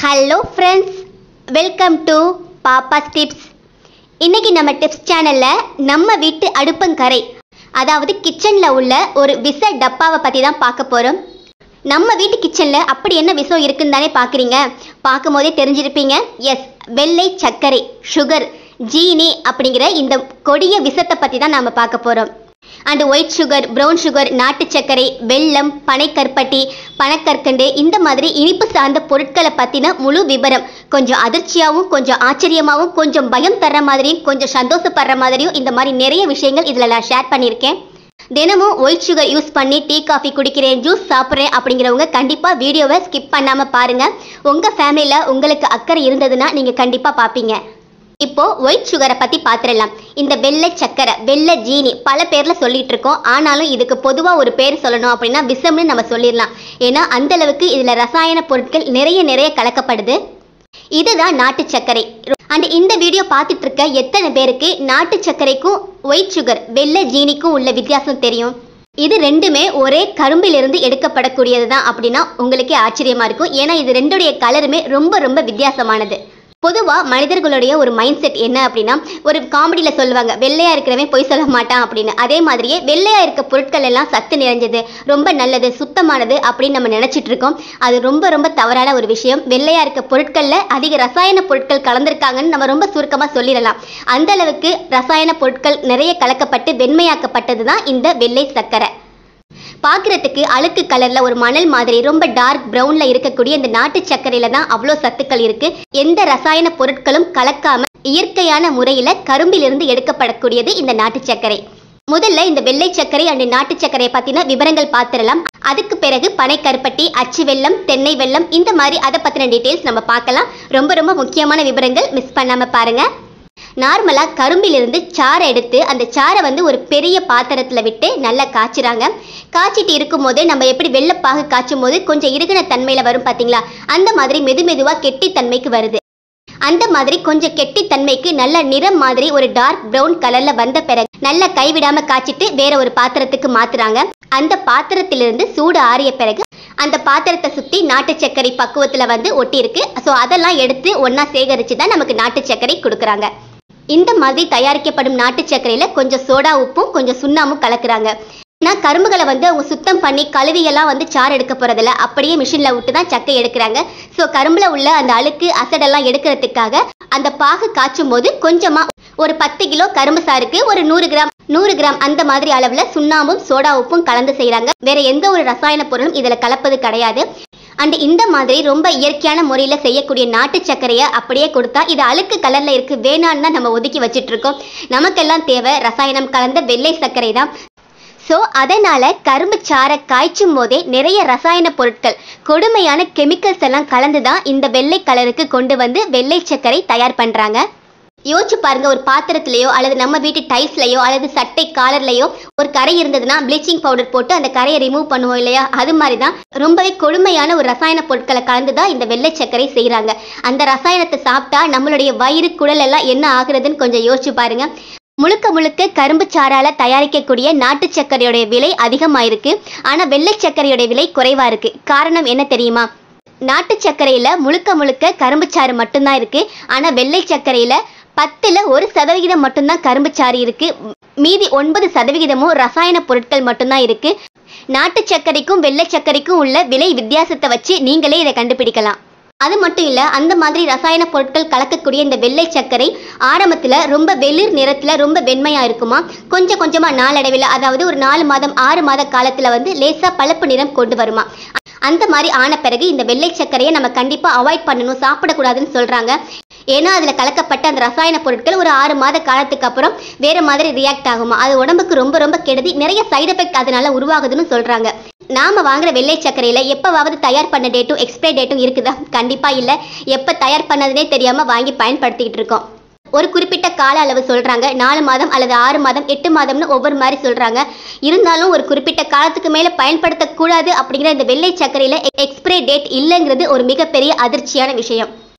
Hello friends, welcome to Pappa's tips. இன்னைக்கு நம்ம tips சேனலில் நம்ம வீட்டு அடுப்பங்கரை, அதாவது கிச்சனில் உள்ள ஒரு விச டப்பாவை பற்றி தான் பார்க்க போகிறோம். நம்ம வீட்டு கிச்சனில் அப்படி என்ன விஷம் இருக்குன்னு தானே பார்க்குறீங்க. பார்க்கும் போதே தெரிஞ்சிருப்பீங்க. எஸ், வெள்ளை சர்க்கரை, சுகர், ஜீனி அப்படிங்கிற இந்த கொடிய விஷத்தை பற்றி தான் நாம் பார்க்க போகிறோம். And white sugar, brown sugar, நாட்டு சர்க்கரை, வெல்லம், பனைக்கற்பட்டி, பனக்கற்கண்டு, இந்த மாதிரி இனிப்பு சார்ந்த பொருட்களை பற்றின முழு விவரம் கொஞ்சம் அதிர்ச்சியாகவும், கொஞ்சம் ஆச்சரியமாகவும், கொஞ்சம் பயம் தர்ற மாதிரியும், கொஞ்சம் சந்தோஷப்படுற மாதிரியும் இந்த மாதிரி நிறைய விஷயங்கள் இதில் நான் ஷேர் பண்ணியிருக்கேன். தினமும் ஒயிட் சுகர் யூஸ் பண்ணி டீ காஃபி குடிக்கிறேன், ஜூஸ் சாப்பிட்றேன் அப்படிங்கிறவங்க கண்டிப்பாக வீடியோவை ஸ்கிப் பண்ணாமல் பாருங்கள். உங்கள் ஃபேமிலியில் உங்களுக்கு அக்கறை இருந்ததுன்னா நீங்கள் கண்டிப்பாக பார்ப்பீங்க. இப்போ ஒயிட் சுகரை பற்றி பார்த்துடலாம். இந்த வெள்ளை சக்கரை, வெள்ளை ஜீனி பல பேரில் சொல்லிட்டு இருக்கோம். ஆனாலும் இதுக்கு பொதுவாக ஒரு பேர் சொல்லணும் அப்படின்னா விஷம்னு நம்ம சொல்லிடலாம். ஏன்னா அந்த அளவுக்கு இதில் ரசாயன பொருட்கள் நிறைய கலக்கப்படுது. இதுதான் நாட்டு சர்க்கரை. அண்ட் இந்த வீடியோ பார்த்துட்டு இருக்க எத்தனை பேருக்கு நாட்டு சர்க்கரைக்கும் ஒயிட் சுகர், வெள்ளை ஜீனிக்கும் உள்ள வித்தியாசம் தெரியும்? இது ரெண்டுமே ஒரே கரும்பிலிருந்து எடுக்கப்படக்கூடியது தான் அப்படின்னா உங்களுக்கே ஆச்சரியமா இருக்கும். ஏன்னா இது ரெண்டுடைய கலருமே ரொம்ப வித்தியாசமானது. பொதுவாக மனிதர்களுடைய ஒரு மைண்ட் செட் என்ன அப்படின்னா, ஒரு காமெடியில் சொல்லுவாங்க, வெள்ளையா இருக்கிறவன் பொய் சொல்ல மாட்டான் அப்படின்னு. அதே மாதிரியே வெள்ளையா இருக்க பொருட்கள் எல்லாம் சத்து நிறைஞ்சது, ரொம்ப நல்லது, சுத்தமானது அப்படின்னு நம்ம நினைச்சிட்டு இருக்கோம். அது ரொம்ப தவறான ஒரு விஷயம். வெள்ளையா இருக்க பொருட்கள்ல அதிக ரசாயன பொருட்கள் கலந்திருக்காங்கன்னு நம்ம ரொம்ப சுருக்கமாக சொல்லிடலாம். அந்த அளவுக்கு ரசாயன பொருட்கள் நிறைய கலக்கப்பட்டு வெண்மையாக்கப்பட்டது தான் இந்த வெள்ளை சர்க்கரை. பார்க்குறதுக்கு அழுக்கு கலர்ல ஒரு மணல் மாதிரி ரொம்ப டார்க் ப்ரௌன்ல இருக்கக்கூடிய இந்த நாட்டு சர்க்கரையில தான் அவ்வளோ சத்துக்கள் இருக்கு. எந்த ரசாயன பொருட்களும் கலக்காம இயற்கையான முறையில கரும்பிலிருந்து எடுக்கப்படக்கூடியது இந்த நாட்டு சர்க்கரை. முதல்ல இந்த வெள்ளை சர்க்கரை அண்ட் நாட்டு சர்க்கரையை பத்தின விவரங்கள் பார்த்துடலாம். அதுக்கு பிறகு பனைக்கருப்பட்டி, அச்சு வெல்லம், தென்னை வெல்லம், இந்த மாதிரி அதை பத்தின டீட்டெயில்ஸ் நம்ம பார்க்கலாம். ரொம்ப முக்கியமான விவரங்கள், மிஸ் பண்ணாம பாருங்க. நார்மலாக கரும்பிலிருந்து சாறை எடுத்து அந்த சாறை ஒரு பெரிய பாத்திரத்தில் விட்டு நல்லா காய்ச்சுறாங்க. காய்ச்சிட்டு இருக்கும் போதே நம்ம எப்படி வெள்ளைப்பாகு காய்ச்சும் போது கொஞ்சம் இறுகின தன்மையில் வரும் பார்த்தீங்களா, அந்த மாதிரி மெதுவாக கெட்டி தன்மைக்கு வருது. அந்த மாதிரி கொஞ்சம் கெட்டி தன்மைக்கு நல்ல நிறம் மாதிரி ஒரு டார்க் ப்ரௌன் கலரில் வந்த பிறகு நல்லா கைவிடாமல் காய்ச்சிட்டு வேற ஒரு பாத்திரத்துக்கு மாற்றுறாங்க. அந்த பாத்திரத்திலிருந்து சூடு ஆறிய பிறகு அந்த பாத்திரத்தை சுற்றி நாட்டு சர்க்கரை பக்குவத்தில் ஒட்டி இருக்கு. ஸோ அதெல்லாம் எடுத்து ஒன்றா சேகரித்து தான் நமக்கு நாட்டு சர்க்கரை கொடுக்குறாங்க. இந்த மாதிரி தயாரிக்கப்படும் நாட்டு சர்க்கரையில் கொஞ்சம் சோடா உப்பும் கொஞ்சம் சுண்ணாமும் கலக்குறாங்க. ஏன்னா கரும்புகளை அவங்க சுத்தம் பண்ணி கழுவியெல்லாம் சாறு எடுக்க போகிறதில்ல, அப்படியே மிஷினில் விட்டு தான் சக்கை எடுக்கிறாங்க. ஸோ கரும்பில் உள்ள அந்த அழுக்கு அசடெல்லாம் எடுக்கிறதுக்காக அந்த பாகு காய்ச்சும் போது கொஞ்சமாக ஒரு 10 கிலோ கரும்பு சாருக்கு ஒரு 100 கிராம் அந்த மாதிரி அளவில் சுண்ணாம்பும் சோடா உப்பும் கலந்து செய்கிறாங்க. வேற எந்த ஒரு ரசாயன பொருளும் இதில் கலப்பது கிடையாது. அண்ட் இந்த மாதிரி ரொம்ப இயற்கையான முறையில் செய்யக்கூடிய நாட்டு சர்க்கரையை அப்படியே கொடுத்தா இது அழுக்கு கலரில் இருக்குது, வேணான்னு தான் நம்ம ஒதுக்கி வச்சுட்டு இருக்கோம். நமக்கெல்லாம் தேவை ரசாயனம் கலந்த வெள்ளை சர்க்கரை தான். ஸோ அதனால் கரும்பு சாறை காய்ச்சும் போதே நிறைய ரசாயன பொருட்கள், கொடுமையான கெமிக்கல்ஸ் எல்லாம் கலந்து தான் இந்த வெள்ளை கலருக்கு கொண்டு வெள்ளை சர்க்கரை தயார் பண்ணுறாங்க. யோசிச்சு பாருங்க, ஒரு பாத்திரத்திலையோ அல்லது நம்ம வீட்டு டைல்ஸ்லையோ அல்லது சட்டை காலர்லையோ ஒரு கரை இருந்ததுன்னா ப்ளீச்சிங் பவுடர் போட்டு அந்த கரையை ரிமூவ் பண்ணுவோம் இல்லையா, அது மாதிரி தான் ரொம்பவே கொடுமையான ஒரு ரசாயன பொருட்களை கலந்து தான் இந்த வெள்ளை சர்க்கரை செய்கிறாங்க. அந்த ரசாயனத்தை சாப்பிட்டா நம்மளுடைய வயிறு, குடல் எல்லாம் என்ன ஆகுறதுன்னு கொஞ்சம் யோசிச்சு பாருங்க. முழுக்க கரும்பு சாறால தயாரிக்கக்கூடிய நாட்டு சர்க்கரையோடைய விலை அதிகமாயிருக்கு. ஆனால் வெள்ளை சர்க்கரையோடைய விலை குறைவா இருக்கு. காரணம் என்ன தெரியுமா? நாட்டு சர்க்கரையில முழுக்க கரும்பு சாறு மட்டும்தான் இருக்கு. ஆனால் வெள்ளை சர்க்கரையில 10% மட்டும்தான் கரும்பு சாறு இருக்கு. மீதி 9% ரசாயன பொருட்கள் மட்டும்தான் இருக்கு. நாட்டு சர்க்கரைக்கும் வெள்ளை சர்க்கரைக்கும் உள்ள விலை வித்தியாசத்தை வச்சு நீங்களே இதை கண்டுபிடிக்கலாம். அது மட்டும் இல்லை, அந்த மாதிரி ரசாயன பொருட்கள் கலக்கக்கூடிய இந்த வெள்ளை சர்க்கரை ஆரம்பத்தில் ரொம்ப வெளிர் நிறத்தில் ரொம்ப வெண்மையாக இருக்குமா. கொஞ்சமாக நாளடைவில், அதாவது ஒரு 4 மாதம் 6 மாத காலத்தில் லேசாக பழுப்பு நிறம் கொண்டு வருமா. அந்த மாதிரி ஆன பிறகு இந்த வெள்ளை சர்க்கரையை நம்ம கண்டிப்பாக அவாய்ட் பண்ணணும், சாப்பிடக்கூடாதுன்னு சொல்கிறாங்க. ஏன்னா அதில் கலக்கப்பட்ட அந்த ரசாயன பொருட்கள் ஒரு 6 மாத காலத்துக்கு அப்புறம் வேறு மாதிரி ரியாக்ட் ஆகுமா. அது உடம்புக்கு ரொம்ப கெடுதி, நிறைய சைடு எஃபெக்ட் அதனால உருவாகுதுன்னு சொல்கிறாங்க. நாம் வாங்குற வெள்ளை சர்க்கரையில் எப்போவாவது தயார் பண்ண டேட்டும் எக்ஸ்பைரி டேட்டும் இருக்குதா? கண்டிப்பாக இல்லை. எப்போ தயார் பண்ணதுனே தெரியாமல் வாங்கி பயன்படுத்திக்கிட்டு இருக்கோம். ஒரு குறிப்பிட்ட கால அளவு சொல்கிறாங்க, 4 மாதம் அல்லது 6 மாதம் 8 மாதம்னு ஒவ்வொரு மாதிரி சொல்கிறாங்க. இருந்தாலும் ஒரு குறிப்பிட்ட காலத்துக்கு மேலே பயன்படுத்தக்கூடாது அப்படிங்கிற இந்த வெள்ளை சர்க்கரையில் எக்ஸ்பைரி டேட் இல்லைங்கிறது ஒரு மிகப்பெரிய அதிர்ச்சியான விஷயம்.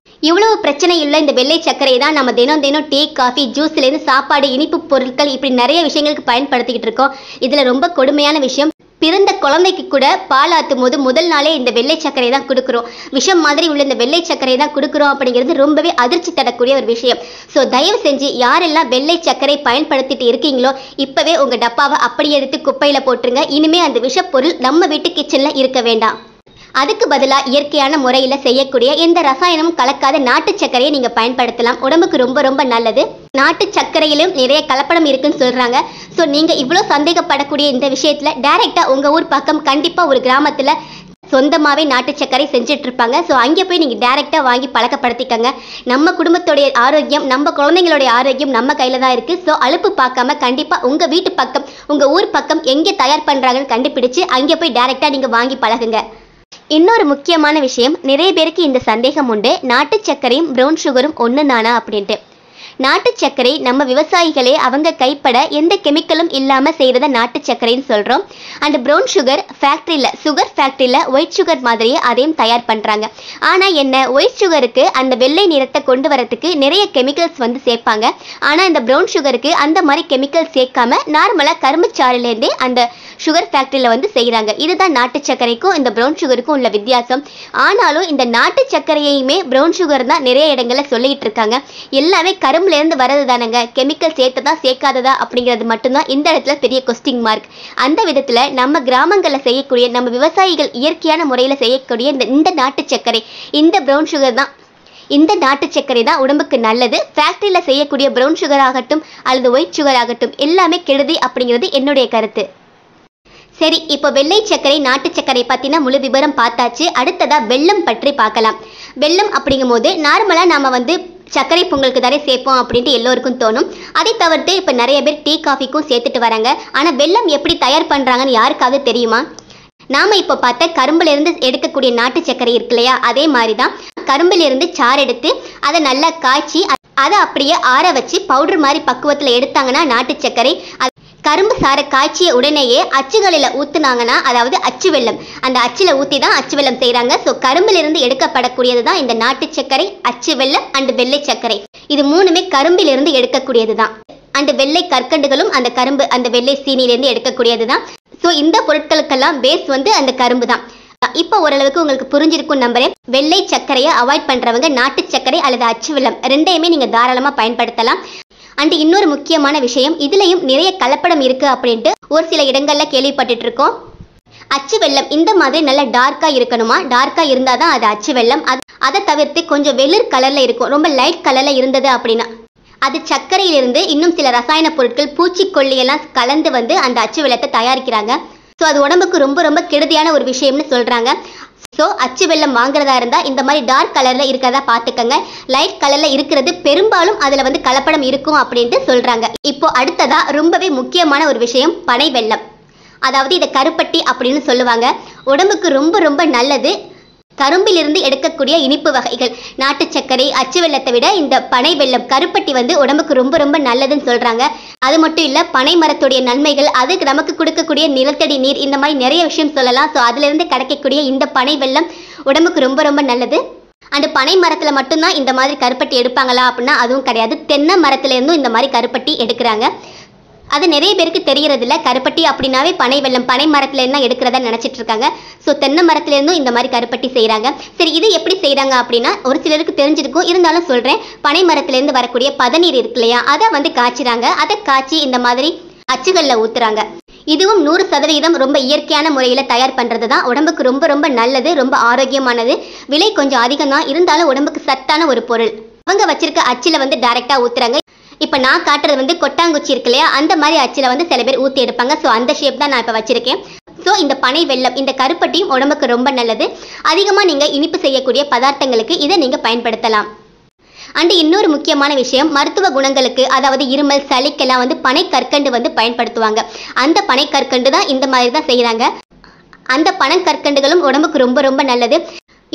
இவ்வளவு பிரச்சனை உள்ள இந்த வெள்ளை சர்க்கரையை தான் நம்ம தினம் டீ, காஃபி, ஜூஸ்லேருந்து சாப்பாடு, இனிப்பு பொருட்கள், இப்படி நிறைய விஷயங்களுக்கு பயன்படுத்திக்கிட்டு இருக்கோம். இதில் ரொம்ப கொடுமையான விஷயம், பிறந்த குழந்தைக்கு கூட பால் ஆற்றும் போது முதல் நாளே இந்த வெள்ளை சர்க்கரை தான் கொடுக்குறோம். விஷம் மாதிரி உள்ள இந்த வெள்ளை சர்க்கரை தான் கொடுக்குறோம் அப்படிங்கிறது ரொம்பவே அதிர்ச்சி தரக்கூடிய ஒரு விஷயம். ஸோ தயவு செஞ்சு யாரெல்லாம் வெள்ளை சர்க்கரை பயன்படுத்திட்டு இருக்கீங்களோ இப்பவே உங்க டப்பாவை அப்படியே எடுத்து குப்பையில போட்டுருங்க. இனிமே அந்த விஷப்பொருள் நம்ம வீட்டு கிச்சன்ல இருக்க வேண்டாம். அதுக்கு பதிலாக இயற்கையான முறையில் செய்யக்கூடிய எந்த ரசாயனமும் கலக்காத நாட்டு சர்க்கரையை நீங்கள் பயன்படுத்தலாம். உடம்புக்கு ரொம்ப ரொம்ப நல்லது. நாட்டு சர்க்கரையிலும் நிறைய கலப்படம் இருக்குன்னு சொல்கிறாங்க. ஸோ நீங்கள் இவ்வளோ சந்தேகப்படக்கூடிய இந்த விஷயத்தில் டைரெக்டாக உங்கள் ஊர் பக்கம் கண்டிப்பாக ஒரு கிராமத்தில் சொந்தமாகவே நாட்டு சர்க்கரை செஞ்சுட்டு இருப்பாங்க. ஸோ அங்கே போய் நீங்கள் டைரெக்டாக வாங்கி பழக்கப்படுத்திக்கங்க. நம்ம குடும்பத்துடைய ஆரோக்கியம், நம்ம குழந்தைங்களுடைய ஆரோக்கியம் நம்ம கையில் தான் இருக்குது. ஸோ அலுப்பு பார்க்காம கண்டிப்பாக உங்கள் வீட்டு பக்கம், உங்கள் ஊர் பக்கம் எங்கே தயார் பண்ணுறாங்கன்னு கண்டுபிடிச்சு அங்கே போய் டைரெக்டாக நீங்கள் வாங்கி பழகுங்க. இன்னொரு முக்கியமான விஷயம், நிறைய பேருக்கு இந்த சந்தேகம் உண்டு, நாட்டு சர்க்கரையும் ப்ரௌன் சுகரும் ஒன்று தானா அப்படின்ட்டு. நாட்டு சர்க்கரை நம்ம விவசாயிகளே அவங்க கைப்பட எந்த கெமிக்கலும் இல்லாமல் செய்கிறத நாட்டு சர்க்கரைன்னு சொல்கிறோம். அண்ட் ப்ரௌன் சுகர் சுகர் ஃபேக்ட்ரியில் ஒயிட் சுகர் மாதிரியே அதையும் தயார் பண்ணுறாங்க. ஆனால் என்ன, ஒயிட் சுகருக்கு அந்த வெள்ளை நிறத்தை கொண்டு வரத்துக்கு நிறைய கெமிக்கல்ஸ் வந்து சேர்ப்பாங்க. ஆனால் இந்த ப்ரௌன் சுகருக்கு அந்த மாதிரி கெமிக்கல் சேர்க்காம நார்மலாக கரும்புச்சாறுலேருந்தே அந்த சுகர் ஃபேக்ட்ரியில் வந்து செய்கிறாங்க. இதுதான் நாட்டு சர்க்கரைக்கும் இந்த ப்ரௌன் சுகருக்கும் உள்ள வித்தியாசம். ஆனாலும் இந்த நாட்டு சர்க்கரையுமே ப்ரௌன் சுகர் தான் நிறைய இடங்களில் சொல்லிட்டு இருக்காங்க. எல்லாமே கரும்புலேருந்து வரது தானங்க, கெமிக்கல் சேர்த்ததா சேர்க்காததா அப்படிங்கிறது மட்டும்தான் இந்த இடத்துல பெரிய கொஸ்டின் மார்க். அந்த விதத்தில் நம்ம கிராமங்களில் செய்யக்கூடிய, நம்ம விவசாயிகள் இயற்கையான முறையில் செய்யக்கூடிய இந்த நாட்டு சர்க்கரை, இந்த ப்ரௌன் சுகர் தான், இந்த நாட்டு சர்க்கரை தான் உடம்புக்கு நல்லது. ஃபேக்ட்ரியில் செய்யக்கூடிய ப்ரௌன் சுகர் ஆகட்டும் அல்லது ஒயிட் சுகர் ஆகட்டும் எல்லாமே கெடுதி அப்படிங்கிறது என்னுடைய கருத்து. சரி, இப்போ வெள்ளை சர்க்கரை நாட்டு சர்க்கரை பற்றின முழு விவரம் பார்த்தாச்சு. அடுத்ததாக வெல்லம் பற்றி பார்க்கலாம். வெல்லம் அப்படிங்கும் போது நார்மலாக நம்ம வந்து சர்க்கரை பொங்கலுக்கு தானே சேர்ப்போம் அப்படின்ட்டு எல்லோருக்கும் தோணும். அதை தவிர்த்து இப்போ நிறைய பேர் டீ காஃபிக்கும் சேர்த்துட்டு வராங்க. ஆனால் வெல்லம் எப்படி தயார் பண்ணுறாங்கன்னு யாருக்காவது தெரியுமா? நாம் இப்போ பார்த்த கரும்புலேருந்து எடுக்கக்கூடிய நாட்டு சர்க்கரை இருக்கு இல்லையா, அதே மாதிரி தான் கரும்புலேருந்து சாறு எடுத்து அதை நல்லா காய்ச்சி அதை அப்படியே ஆற வச்சு பவுடர் மாதிரி பக்குவத்தில் எடுத்தாங்கன்னா நாட்டு சர்க்கரை. கரும்பு சாரை காய்ச்சிய உடனேயே அச்சுகளில் ஊற்றுனாங்கன்னா, அதாவது அச்சு வெல்லம், அந்த அச்சில் ஊற்றி தான் அச்சு வெல்லம் செய்கிறாங்க. ஸோ கரும்பிலிருந்து எடுக்கப்படக்கூடியது தான் இந்த நாட்டு சர்க்கரை, அச்சு வெல்லம் அண்டு வெள்ளை சர்க்கரை. இது மூணுமே கரும்பிலிருந்து எடுக்கக்கூடியது தான். அண்டு வெள்ளை கற்கண்டுகளும் அந்த கரும்பு, அந்த வெள்ளை சீனியிலேருந்து எடுக்கக்கூடியது தான். ஸோ இந்த பொருட்களுக்கெல்லாம் பேஸ் வந்து அந்த கரும்பு தான். இப்போ ஓரளவுக்கு உங்களுக்கு புரிஞ்சிருக்கும் நம்புறேன். வெள்ளை சர்க்கரையை அவாய்ட் பண்ணுறவங்க நாட்டு சர்க்கரை அல்லது அச்சு வெல்லம் ரெண்டையுமே நீங்கள் தாராளமாக பயன்படுத்தலாம். அண்ட் இன்னொரு முக்கியமான விஷயம், இதுலயும் நிறைய கலப்படம் இருக்கு அப்படின்ட்டு ஒரு சில இடங்கள்ல கேள்விப்பட்டுட்டு இருக்கோம். அச்சு வெல்லம் இந்த மாதிரி நல்ல டார்க்கா இருக்கணுமா, டார்க்கா இருந்தாதான் அது அச்சு வெல்லம். அதை தவிர்த்து கொஞ்சம் வெளிர் கலர்ல இருக்கும், ரொம்ப லைட் கலர்ல இருந்தது அப்படின்னா அது சர்க்கரையிலிருந்து இன்னும் சில ரசாயன பொருட்கள், பூச்சிக்கொல்லி எல்லாம் கலந்து வந்து அந்த அச்சு வெல்லத்தை தயாரிக்கிறாங்க. ஸோ அது உடம்புக்கு ரொம்ப ரொம்ப கெடுதியான ஒரு விஷயம்னு சொல்றாங்க. ஸோ அச்சு வெல்லம் வாங்குறதா இருந்தால் இந்த மாதிரி டார்க் கலரில் இருக்கிறதா பார்த்துக்கங்க. லைட் கலரில் இருக்கிறது பெரும்பாலும் அதில் வந்து கலப்படம் இருக்கும் அப்படின்ட்டு சொல்கிறாங்க. இப்போ அடுத்ததாக ரொம்பவே முக்கியமான ஒரு விஷயம், பனை வெல்லம். அதாவது இதை கருப்பட்டி அப்படின்னு சொல்லுவாங்க. உடம்புக்கு ரொம்ப ரொம்ப நல்லது. கரும்பிலிருந்து எடுக்கக்கூடிய இனிப்பு வகைகள், நாட்டு சர்க்கரை, அச்சு வெல்லத்தை விட இந்த பனை வெல்லம், கருப்பட்டி வந்து உடம்புக்கு ரொம்ப ரொம்ப நல்லதுன்னு சொல்கிறாங்க. அது மட்டும் இல்லை, பனை மரத்துடைய நன்மைகள், அதுக்கு நமக்கு கொடுக்கக்கூடிய நிலத்தடி நீர், இந்த மாதிரி நிறைய விஷயம் சொல்லலாம். ஸோ அதிலிருந்து கிடைக்கக்கூடிய இந்த பனை வெல்லம் உடம்புக்கு ரொம்ப ரொம்ப நல்லது. அண்டு பனை மரத்தில் மட்டும்தான் இந்த மாதிரி கருப்பட்டி எடுப்பாங்களா அப்படின்னா அதுவும் கிடையாது. தென்னை மரத்துலேருந்தும் இந்த மாதிரி கருப்பட்டி எடுக்கிறாங்க. அது நிறைய பேருக்கு தெரியறதில்ல. கருப்பட்டி அப்படின்னாவே பனை வெல்லம், பனை மரத்துலேருந்து எடுக்கிறதா நினச்சிட்டு இருக்காங்க. ஸோ தென்னை மரத்துலேருந்தும் இந்த மாதிரி கருப்பட்டி செய்கிறாங்க. சரி, இது எப்படி செய்கிறாங்க அப்படின்னா ஒரு சிலருக்கு தெரிஞ்சிருக்கும், இருந்தாலும் சொல்கிறேன். பனை மரத்துலேருந்து வரக்கூடிய பதநீர் இருக்கு இல்லையா, அதை வந்து காய்ச்சிறாங்க. அதை காய்ச்சி இந்த மாதிரி அச்சுகளில் ஊற்றுறாங்க. இதுவும் 100% ரொம்ப இயற்கையான முறையில் தயார் பண்ணுறது தான். உடம்புக்கு ரொம்ப ரொம்ப நல்லது, ரொம்ப ஆரோக்கியமானது. விலை கொஞ்சம் அதிகம் தான், இருந்தாலும் உடம்புக்கு சத்தான ஒரு பொருள். அவங்க வச்சிருக்க அச்சில் வந்து டைரெக்டாக ஊற்றுறாங்க. இப்போ நான் காட்டுறது வந்து கொட்டாங்குச்சி இருக்கு இல்லையா, அந்த மாதிரி அச்சில் வந்து சில பேர் ஊற்றி எடுப்பாங்க. ஸோ அந்த ஷேப் தான் நான் இப்போ வச்சிருக்கேன். ஸோ இந்த பனை வெல்லம், இந்த கருப்பட்டியும் உடம்புக்கு ரொம்ப நல்லது. அதிகமாக நீங்கள் இனிப்பு செய்யக்கூடிய பதார்த்தங்களுக்கு இதை நீங்கள் பயன்படுத்தலாம். அண்டு இன்னொரு முக்கியமான விஷயம், மருத்துவ குணங்களுக்கு, அதாவது இருமல், சளிக்கெல்லாம் வந்து பனை கற்கண்டு வந்து பயன்படுத்துவாங்க. அந்த பனை கற்கண்டு தான் இந்த மாதிரி தான் செய்கிறாங்க. அந்த பனை கற்கண்டுகளும் உடம்புக்கு ரொம்ப ரொம்ப நல்லது.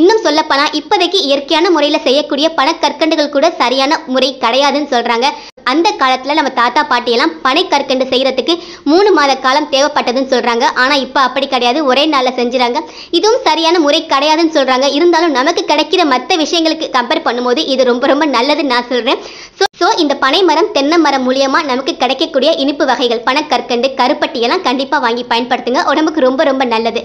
இன்னும் சொல்லப்போனால் இப்போதைக்கு இயற்கையான முறையில் செய்யக்கூடிய பனக்கற்கண்டுகள் கூட சரியான முறை கிடையாதுன்னு சொல்கிறாங்க. அந்த காலத்துல நம்ம தாத்தா பாட்டி எல்லாம் பனை கற்கண்டு செய்யறதுக்கு 3 மாத காலம் தேவைப்பட்டதுன்னு சொல்றாங்க. ஆனா இப்ப அப்படி கிடையாது, ஒரே நாள்ல செஞ்சுறாங்க. இதுவும் சரியான முறை கிடையாதுன்னு சொல்றாங்க. இருந்தாலும் நமக்கு கிடைக்கிற மற்ற விஷயங்களுக்கு கம்பேர் பண்ணும்போது இது ரொம்ப ரொம்ப நல்லதுன்னு நான் சொல்றேன். ஸோ இந்த பனை மரம் தென்னை மரம் மூலியமா நமக்கு கிடைக்கக்கூடிய இனிப்பு வகைகள் பனக்கற்கண்டு கருப்பட்டி எல்லாம் கண்டிப்பா வாங்கி பயன்படுத்துங்க. உடம்புக்கு ரொம்ப ரொம்ப நல்லது.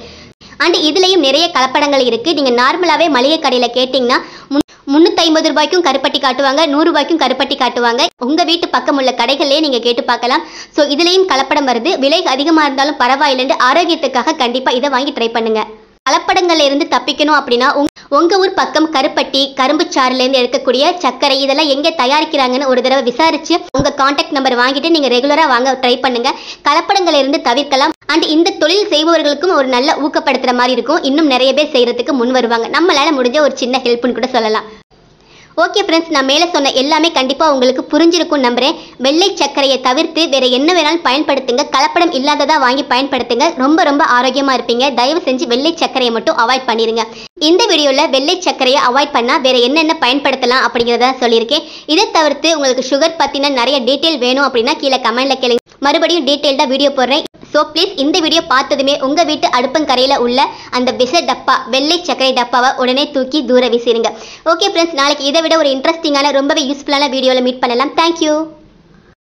அண்ட் இதுலயும் நிறைய கலப்படங்கள் இருக்கு. நீங்க நார்மலாவே மளிகை கடையில கேட்டீங்கன்னா 350 ரூபாய்க்கும் கருப்பட்டி காட்டுவாங்க, 100 ரூபாய்க்கும் கருப்பட்டி காட்டுவாங்க. உங்க வீட்டு பக்கம் உள்ள கடைகளே நீங்க கேட்டு பார்க்கலாம். ஸோ இதுலயும் கலப்படம் வருது. விலை அதிகமா இருந்தாலும் பரவாயில்லைன்னு ஆரோக்கியத்துக்காக கண்டிப்பா இதை வாங்கி ட்ரை பண்ணுங்க. கலப்படங்கள்ல இருந்து தப்பிக்கணும் அப்படின்னா உங்க ஊர் பக்கம் கருப்பட்டி, கரும்பு சாறுல இருந்து எடுக்கக்கூடிய சர்க்கரை இதெல்லாம் எங்க தயாரிக்கிறாங்கன்னு ஒரு தடவை விசாரிச்சு உங்க கான்டாக்ட் நம்பர் வாங்கிட்டு நீங்க ரெகுலரா வாங்க ட்ரை பண்ணுங்க. கலப்படங்கள்ல இருந்து தவிர்க்கலாம். அண்ட் இந்த தொழில் செய்பவர்களுக்கும் ஒரு நல்ல ஊக்கப்படுத்துற மாதிரி இருக்கும். இன்னும் நிறைய பேர் செய்யறதுக்கு முன் வருவாங்க. நம்மளால முடிஞ்ச ஒரு சின்ன ஹெல்ப்னு கூட சொல்லலாம். ஓகே ஃப்ரெண்ட்ஸ், நான் மேலே சொன்ன எல்லாமே கண்டிப்பாக உங்களுக்கு புரிஞ்சிருக்கும் நம்புறேன். வெள்ளை சர்க்கரையை தவிர்த்து வேற என்ன வேணாலும் பயன்படுத்துங்க. கலப்படம் இல்லாததா வாங்கி பயன்படுத்துங்க. ரொம்ப ரொம்ப ஆரோக்கியமாக இருப்பீங்க. தயவு செஞ்சு வெள்ளை சர்க்கரையை மட்டும் அவாய்ட் பண்ணிடுங்க. இந்த வீடியோவில் வெள்ளை சர்க்கரையை அவாய்ட் பண்ணால் வேற என்னென்ன பயன்படுத்தலாம் அப்படிங்கிறத சொல்லியிருக்கேன். இதை தவிர்த்து உங்களுக்கு சுகர் பற்றின நிறைய டீட்டெயில் வேணும் அப்படின்னா கீழே கமெண்ட்ல கேளுங்க. மறுபடியும் டீட்டெயில்டாக வீடியோ போடுறேன். ஸோ ப்ளீஸ் இந்த வீடியோ பார்த்ததுமே உங்கள் வீட்டு அடுப்பங்கரையில் உள்ள அந்த விஷ டப்பா வெள்ளை சர்க்கரை டப்பாவை உடனே தூக்கி தூர வீசிடுங்க. ஓகே ஃப்ரெண்ட்ஸ், நாளைக்கு இதை விட ஒரு இன்ட்ரெஸ்டிங்கான ரொம்பவே யூஸ்ஃபுல்லான வீடியோவில் மீட் பண்ணலாம். தேங்க்யூ.